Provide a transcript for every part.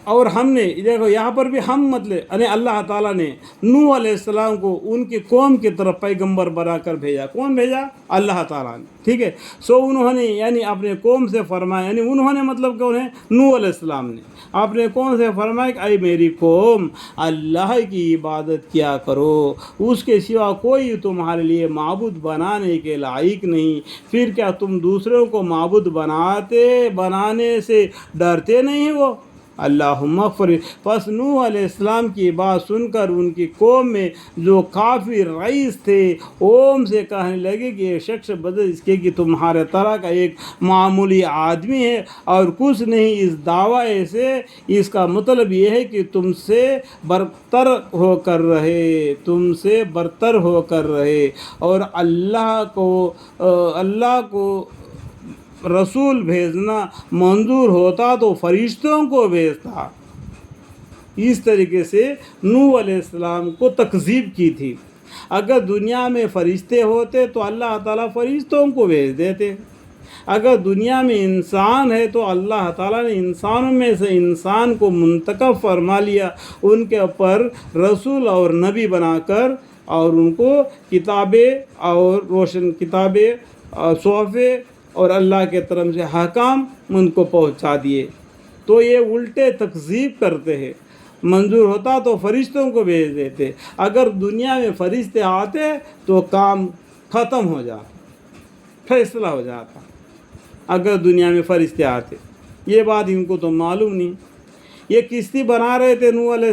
اور ہم نے دیکھو یہاں پر بھی ہم مطلب یعنی اللہ تعالیٰ نے نوح علیہ السلام کو ان کی قوم کی طرف پیغمبر بنا کر بھیجا. کون بھیجا؟ اللہ تعالیٰ نے. ٹھیک ہے. انہوں نے یعنی اپنے قوم سے فرمایا، یعنی انہوں نے مطلب کون ہے؟ نوح علیہ السلام نے اپنے قوم سے فرمایا کہ اے میری قوم، اللہ کی عبادت کیا کرو، اس کے سوا کوئی تمہارے لیے معبود بنانے کے لائق نہیں. پھر کیا تم دوسروں کو معبود بنانے سے ڈرتے نہیں ہو؟ اللہم اغفر. پس نوح علیہ السلام کی بات سن کر ان کی قوم میں جو کافر رئیس تھے قوم سے کہنے لگے کہ یہ شخص بدل اس کے کہ تمہارے طرح کا ایک معمولی آدمی ہے اور کچھ نہیں. اس دعوی سے اس کا مطلب یہ ہے کہ تم سے برتر ہو کر رہے اور اللہ کو رسول بھیجنا منظور ہوتا تو فرشتوں کو بھیجتا. اس طریقے سے نوح علیہ السلام کو تکذیب کی تھی. اگر دنیا میں فرشتے ہوتے تو اللہ تعالیٰ فرشتوں کو بھیج دیتے. اگر دنیا میں انسان ہے تو اللہ تعالیٰ نے انسانوں میں سے انسان کو منتخب فرما لیا، ان کے اوپر رسول اور نبی بنا کر، اور ان کو کتابیں اور روشن کتابیں اور صحفے اور اللہ کے طرف سے حکام ان کو پہنچا دیے. تو یہ الٹے تکذیب کرتے ہیں. منظور ہوتا تو فرشتوں کو بھیج دیتے. اگر دنیا میں فرشتے آتے تو کام ختم ہو جاتا، فیصلہ ہو جاتا. اگر دنیا میں فرشتے آتے، یہ بات ان کو تو معلوم نہیں. یہ کشتی بنا رہے تھے نوح علیہ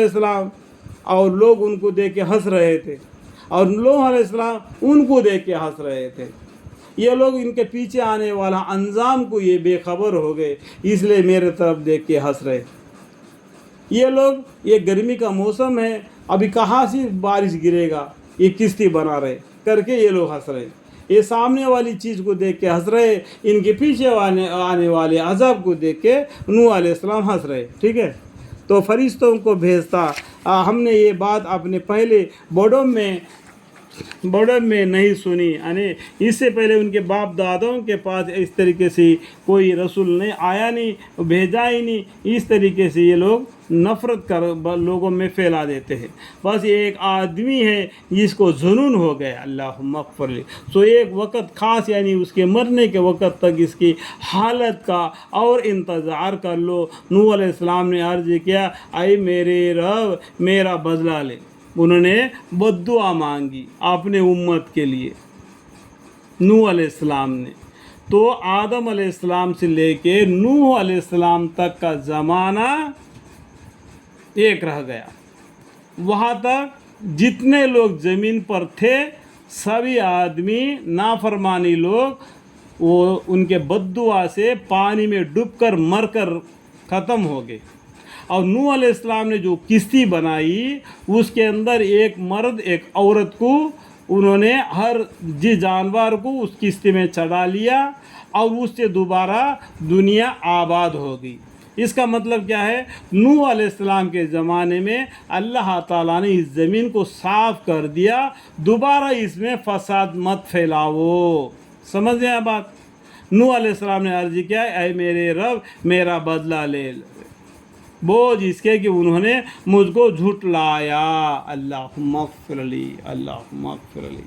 السلام اور لوگ ان کو دیکھ کے ہنس رہے تھے، اور نوح علیہ السلام ان کو دیکھ کے ہنس رہے تھے. یہ لوگ ان کے پیچھے آنے والا انجام کو یہ بے خبر ہو گئے، اس لیے میرے طرف دیکھ کے ہنس رہے. یہ لوگ، یہ گرمی کا موسم ہے، ابھی کہاں سے بارش گرے گا، یہ کشتی بنا رہے کر کے یہ لوگ ہنس رہے. یہ سامنے والی چیز کو دیکھ کے ہنس رہے، ان کے پیچھے آنے والے عذاب کو دیکھ کے نوح علیہ السلام ہنس رہے. ٹھیک ہے. تو فرشتوں کو بھیجتا. ہم نے یہ بات اپنے پہلے بڑوں میں نہیں سنی، یعنی اس سے پہلے ان کے باپ دادوں کے پاس اس طریقے سے کوئی رسول نہیں آیا، نہیں بھیجا ہی نہیں. اس طریقے سے یہ لوگ نفرت کر لوگوں میں پھیلا دیتے ہیں. بس یہ ایک آدمی ہے جس کو جنون ہو گیا. اللہم اغفر لی. ایک وقت خاص، یعنی اس کے مرنے کے وقت تک اس کی حالت کا اور انتظار کر لو. نوح علیہ السلام نے عرض کیا، اے میرے رب میرا بدلہ لے. انہوں نے بد دعا مانگی اپنے امت کے لیے نوح علیہ السلام نے. تو آدم علیہ السلام سے لے کے نوح علیہ السلام تک کا زمانہ ایک رہ گیا. وہاں تک جتنے لوگ زمین پر تھے سبھی آدمی نافرمانی لوگ، وہ ان کے بد دعا سے پانی میں ڈوب کر مر کر ختم ہو گئے. اور نوح علیہ السلام نے جو کشتی بنائی اس کے اندر ایک مرد ایک عورت کو انہوں نے ہر جانور کو اس کشتی میں چڑھا لیا، اور اس سے دوبارہ دنیا آباد ہو گئی. اس کا مطلب کیا ہے؟ نوح علیہ السلام کے زمانے میں اللہ تعالیٰ نے اس زمین کو صاف کر دیا، دوبارہ اس میں فساد مت پھیلاؤ. سمجھ گئے بات؟ نوح علیہ السلام نے عرض کیا، اے میرے رب میرا بدلہ لے، بوجھ اس کے کہ انہوں نے مجھ کو جھٹلایا. اللہم اغفر لی، اللہم اغفر لی.